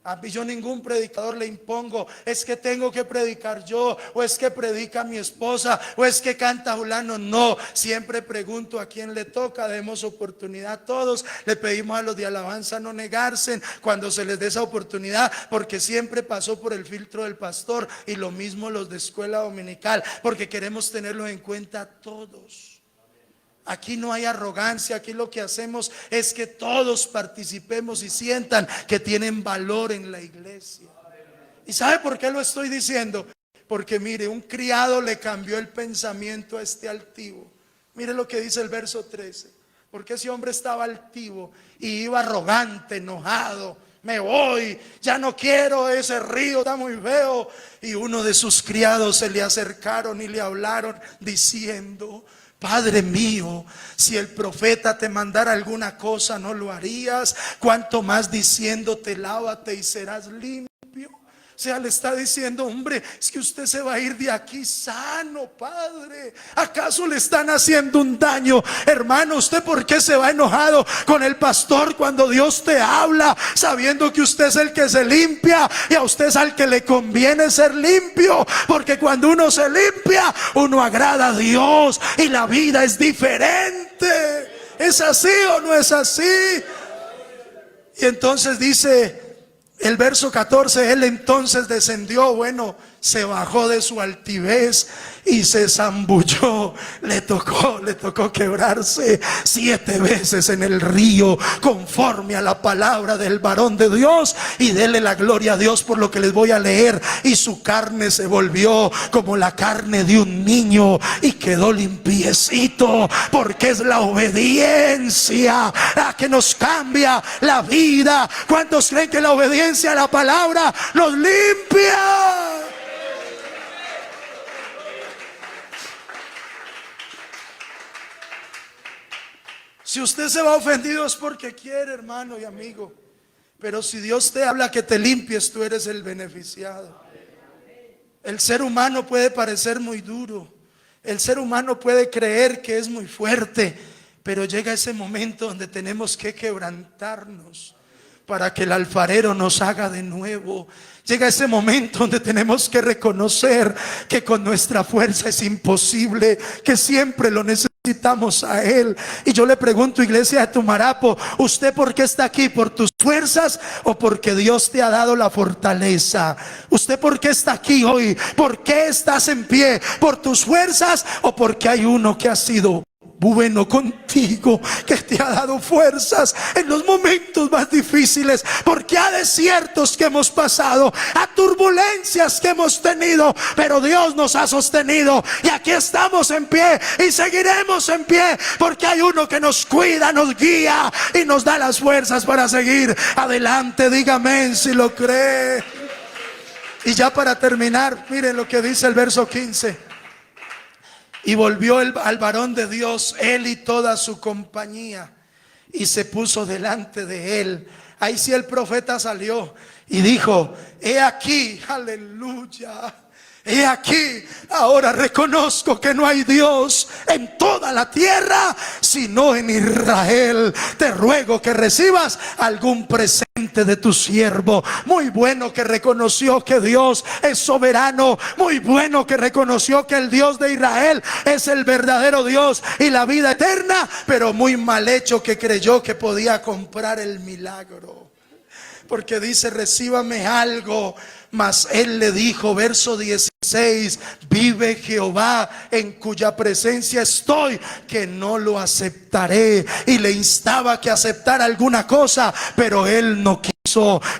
A mí yo ningún predicador le impongo: es que tengo que predicar yo, o es que predica mi esposa, o es que canta Julano. No, siempre pregunto a quién le toca, demos oportunidad a todos. Le pedimos a los de alabanza no negarse cuando se les dé esa oportunidad, porque siempre pasó por el filtro del pastor, y lo mismo los de escuela dominical, porque queremos tenerlos en cuenta a todos. Aquí no hay arrogancia, aquí lo que hacemos es que todos participemos y sientan que tienen valor en la iglesia. ¿Y sabe por qué lo estoy diciendo? Porque mire, un criado le cambió el pensamiento a este altivo. Mire lo que dice el verso 13. Porque ese hombre estaba altivo y iba arrogante, enojado. Me voy, ya no quiero, ese río está muy feo. Y uno de sus criados se le acercaron y le hablaron diciendo: Padre mío, si el profeta te mandara alguna cosa, no lo harías. Cuanto más diciéndote, lávate y serás limpio. O sea, le está diciendo: hombre, es que usted se va a ir de aquí sano, padre. ¿Acaso le están haciendo un daño? Hermano, ¿usted por qué se va enojado con el pastor cuando Dios te habla, sabiendo que usted es el que se limpia y a usted es al que le conviene ser limpio? Porque cuando uno se limpia, uno agrada a Dios y la vida es diferente. ¿Es así o no es así? Y entonces dice el verso 14, él entonces descendió, se bajó de su altivez y se zambulló. Le tocó quebrarse 7 veces en el río, conforme a la palabra del varón de Dios. Y dele la gloria a Dios por lo que les voy a leer. Y su carne se volvió como la carne de un niño y quedó limpiecito, porque es la obediencia la que nos cambia la vida. ¿Cuántos creen que la obediencia a la palabra nos limpia? Si usted se va ofendido es porque quiere, hermano y amigo. Pero si Dios te habla que te limpies, tú eres el beneficiado. El ser humano puede parecer muy duro. El ser humano puede creer que es muy fuerte. Pero llega ese momento donde tenemos que quebrantarnos para que el alfarero nos haga de nuevo. Llega ese momento donde tenemos que reconocer que con nuestra fuerza es imposible, que siempre lo necesitamos a Él. Y yo le pregunto, iglesia de Tumarapo, ¿usted por qué está aquí? ¿Por tus fuerzas o porque Dios te ha dado la fortaleza? ¿Usted por qué está aquí hoy? ¿Por qué estás en pie? ¿Por tus fuerzas o porque hay uno que ha sido bueno contigo, que te ha dado fuerzas en los momentos más difíciles? Porque a desiertos que hemos pasado, a turbulencias que hemos tenido, pero Dios nos ha sostenido y aquí estamos en pie y seguiremos en pie, porque hay uno que nos cuida, nos guía y nos da las fuerzas para seguir adelante. Dígame si lo cree. Y ya para terminar, miren lo que dice el verso 15. Y volvió al varón de Dios, él y toda su compañía, y se puso delante de él. Ahí sí el profeta salió y dijo: he aquí, aleluya, he aquí, ahora reconozco que no hay Dios en toda la tierra sino en Israel. Te ruego que recibas algún presente de tu siervo. Muy bueno que reconoció que Dios es soberano. Muy bueno que reconoció que el Dios de Israel es el verdadero Dios y la vida eterna. Pero muy mal hecho que creyó que podía comprar el milagro. Porque dice: recíbame algo. Mas él le dijo, verso 16: vive Jehová en cuya presencia estoy, que no lo aceptaré. Y le instaba que aceptara alguna cosa, pero él no quiso.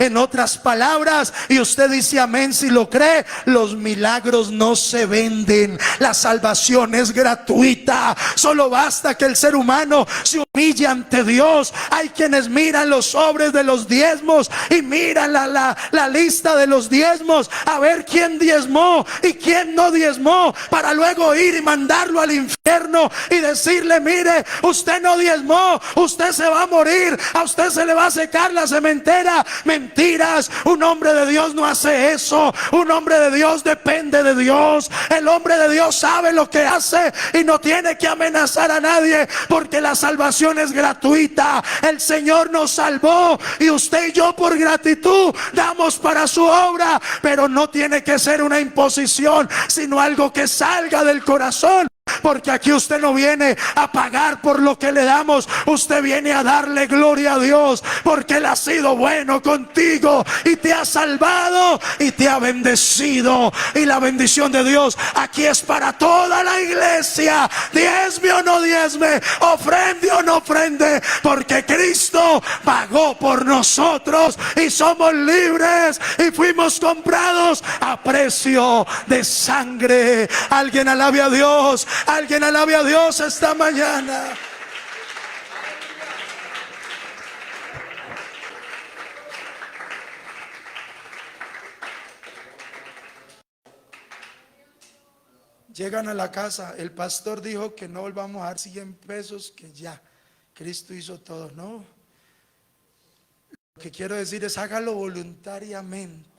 En otras palabras, y usted dice amén si lo cree, los milagros no se venden. La salvación es gratuita. Solo basta que el ser humano se humille ante Dios. Hay quienes miran los sobres de los diezmos y miran la lista de los diezmos a ver quién diezmó y quién no diezmó, para luego ir y mandarlo al infierno y decirle: mire, usted no diezmó, usted se va a morir, a usted se le va a secar la sementera. Mentiras, un hombre de Dios no hace eso. Un hombre de Dios depende de Dios. El hombre de Dios sabe lo que hace y no tiene que amenazar a nadie, porque la salvación es gratuita. El Señor nos salvó y usted y yo por gratitud damos para su obra, pero no tiene que ser una imposición, sino algo que salga del corazón porque aquí usted no viene a pagar por lo que le damos, usted viene a darle gloria a Dios, porque Él ha sido bueno contigo y te ha salvado y te ha bendecido. Y la bendición de Dios aquí es para toda la iglesia. Diezme o no diezme, ofrende o no ofrende, porque Cristo pagó por nosotros y somos libres y fuimos comprados a precio de sangre. Alguien alabe a Dios, alguien alabe a Dios esta mañana. Llegan a la casa, el pastor dijo que no volvamos a dar 100 pesos, que ya Cristo hizo todo. No, lo que quiero decir es hágalo voluntariamente,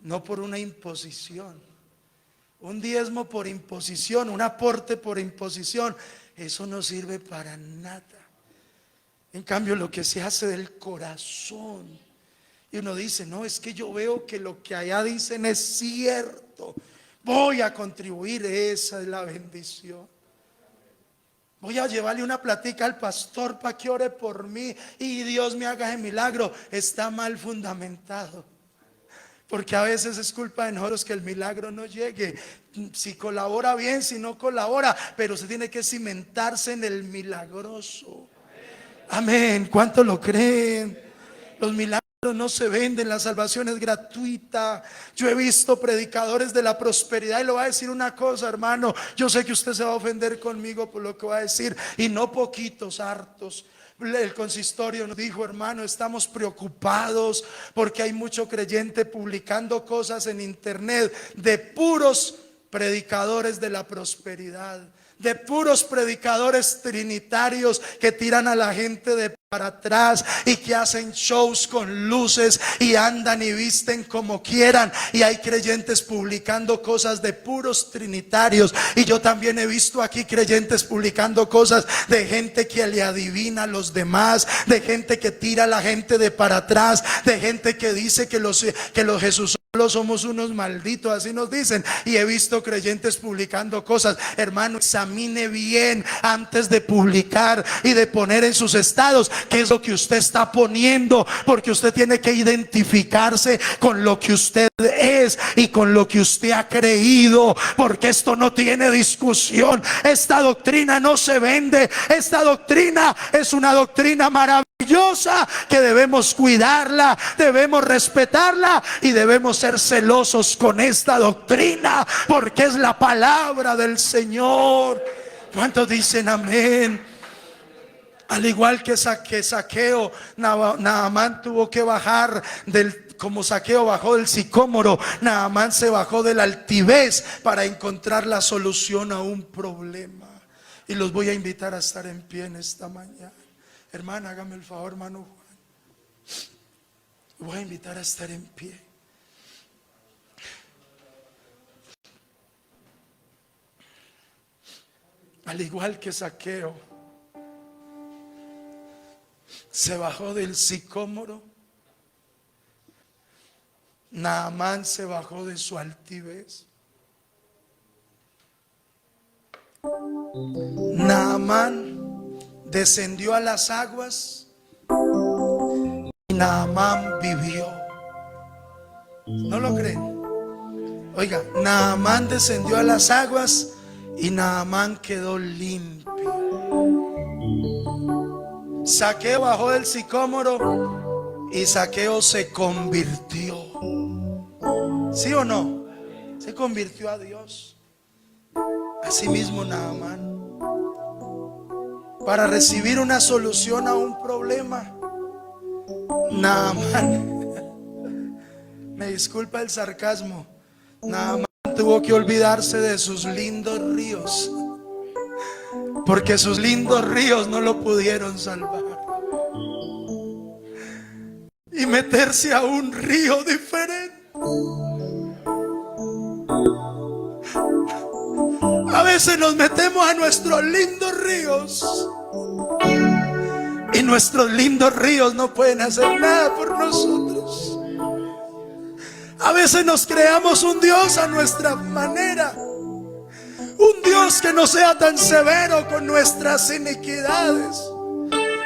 no por una imposición. Un diezmo por imposición, un aporte por imposición, eso no sirve para nada. En cambio, lo que se hace del corazón, y uno dice, no, es que yo veo que lo que allá dicen es cierto, voy a contribuir, esa es la bendición. Voy a llevarle una platica al pastor para que ore por mí y Dios me haga ese milagro. Está mal fundamentado, porque a veces es culpa de nosotros que el milagro no llegue. Si colabora bien, si no colabora, pero se tiene que cimentarse en el milagroso. Amén. ¿Cuánto lo creen? Los milagros no se venden, la salvación es gratuita. Yo he visto predicadores de la prosperidad, y le voy a decir una cosa, hermano, yo sé que usted se va a ofender conmigo por lo que voy a decir, y no poquitos, hartos. El consistorio nos dijo, hermano, estamos preocupados porque hay mucho creyente publicando cosas en internet de puros predicadores de la prosperidad, de puros predicadores trinitarios que tiran a la gente de para atrás y que hacen shows con luces y andan y visten como quieran, y hay creyentes publicando cosas de puros trinitarios. Y yo también he visto aquí creyentes publicando cosas de gente que le adivina a los demás, de gente que tira a la gente de para atrás, de gente que dice que los Jesús somos unos malditos, así nos dicen. Y he visto creyentes publicando cosas. Hermano, examine bien antes de publicar y de poner en sus estados qué es lo que usted está poniendo, porque usted tiene que identificarse con lo que usted es y con lo que usted ha creído, porque esto no tiene discusión. Esta doctrina no se vende. Esta doctrina es una doctrina maravillosa que debemos cuidarla, debemos respetarla y debemos ser celosos con esta doctrina, porque es la palabra del Señor. ¿Cuántos dicen amén? Al igual que Zaqueo, Naamán tuvo que bajar como Zaqueo bajó del sicómoro, Naamán se bajó de la altivez para encontrar la solución a un problema. Y los voy a invitar a estar en pie en esta mañana. Hermana, hágame el favor, hermano Juan. Voy a invitar a estar en pie. Al igual que Zaqueo se bajó del sicómoro, Naamán se bajó de su altivez. Naamán descendió a las aguas y Naamán vivió. ¿No lo creen? Oiga, Naamán descendió a las aguas y Naamán quedó limpio. Zaqueo bajó del sicómoro y Zaqueo se convirtió. ¿Sí o no? Se convirtió a Dios. Asimismo Naamán, para recibir una solución a un problema, Naamán, me disculpa el sarcasmo, Naamán tuvo que olvidarse de sus lindos ríos, porque sus lindos ríos no lo pudieron salvar, y meterse a un río diferente. A veces nos metemos a nuestros lindos ríos y nuestros lindos ríos no pueden hacer nada por nosotros. A veces nos creamos un Dios a nuestra manera, Un Dios que no sea tan severo con nuestras iniquidades.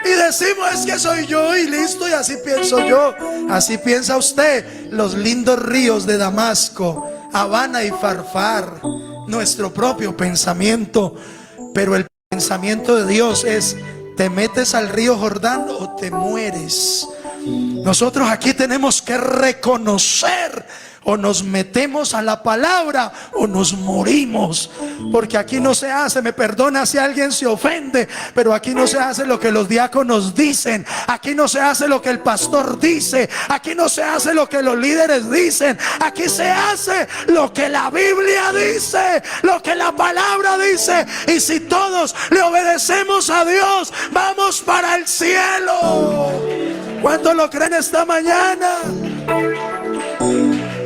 Y decimos, es que soy yo y listo, y así pienso yo. Así piensa usted. Los lindos ríos de Damasco, Habana y Farfar, nuestro propio pensamiento. Pero el pensamiento de Dios es: te metes al río Jordán o te mueres. Nosotros aquí tenemos que reconocer: o nos metemos a la palabra o nos morimos. Porque aquí no se hace, me perdona si alguien se ofende, pero aquí no se hace lo que los diáconos dicen, aquí no se hace lo que el pastor dice, aquí no se hace lo que los líderes dicen, aquí se hace lo que la Biblia dice, lo que la palabra dice. Y si todos le obedecemos a Dios, vamos para el cielo. ¿Cuántos lo creen esta mañana?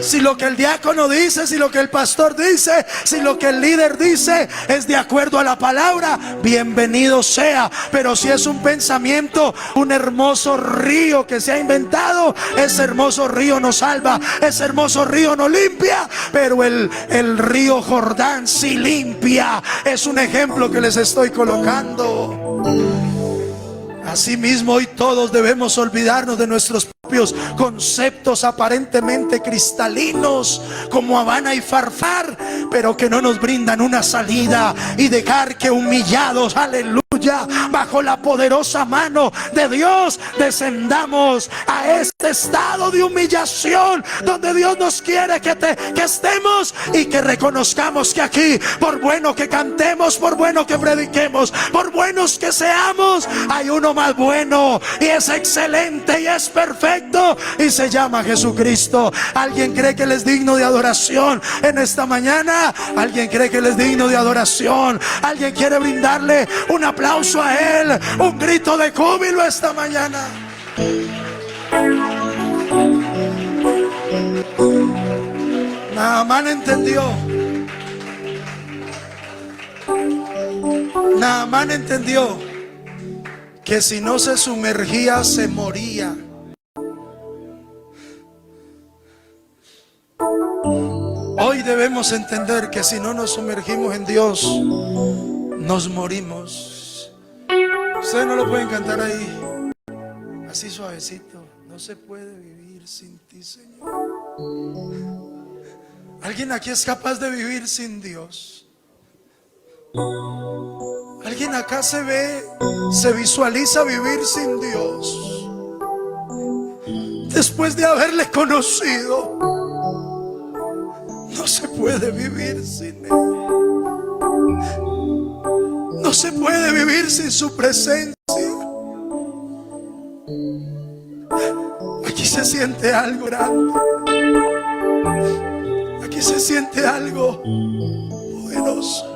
Si lo que el diácono dice, si lo que el pastor dice, si lo que el líder dice es de acuerdo a la palabra, bienvenido sea. Pero si es un pensamiento, un hermoso río que se ha inventado, ese hermoso río no salva, ese hermoso río no limpia, pero el río Jordán sí limpia. Es un ejemplo que les estoy colocando. Asimismo, hoy todos debemos olvidarnos de nuestros propios conceptos aparentemente cristalinos como Habana y Farfar, pero que no nos brindan una salida, y dejar que humillados, aleluya, bajo la poderosa mano de Dios, descendamos a este estado de humillación donde Dios nos quiere que estemos, y que reconozcamos que aquí, por bueno que cantemos, por bueno que prediquemos, por buenos que seamos, hay uno más bueno, y es excelente y es perfecto, y se llama Jesucristo. ¿Alguien cree que Él es digno de adoración en esta mañana? ¿Alguien cree que Él es digno de adoración? ¿Alguien quiere brindarle un aplauso a Él, un grito de júbilo esta mañana? Naamán entendió. Naamán entendió que si no se sumergía, se moría. Hoy debemos entender que si no nos sumergimos en Dios, nos morimos. Ustedes no lo pueden cantar ahí, así suavecito. No se puede vivir sin ti, Señor. ¿Alguien aquí es capaz de vivir sin Dios? ¿Alguien acá se visualiza vivir sin Dios? Después de haberle conocido, no se puede vivir sin Él. No se puede vivir sin su presencia. Aquí se siente algo grande. Aquí se siente algo poderoso.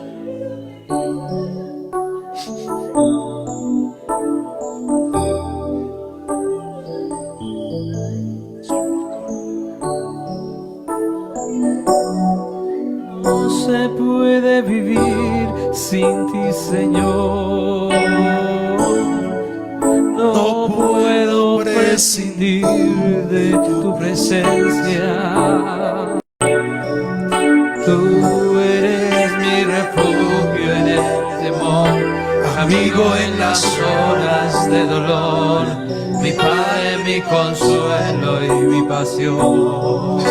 No se puede vivir sin ti, Señor. No puedo prescindir de tu presencia. Tú eres mi refugio en el temor, amigo en las horas de dolor, mi Padre, mi consuelo y mi pasión.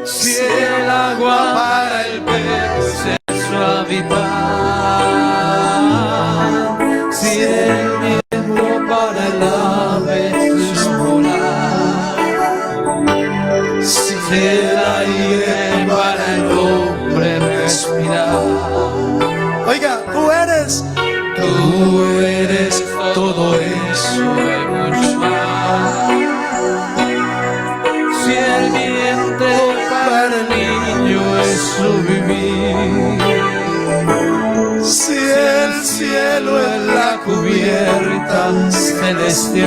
Si el agua para el pez es suavidad, si el viento para el ave es volar, si el aire para el hombre respirar. Oiga, tú eres todo eso y mucho más. Si el vientre para el niño es su vivir, si el cielo es la cubierta celestial,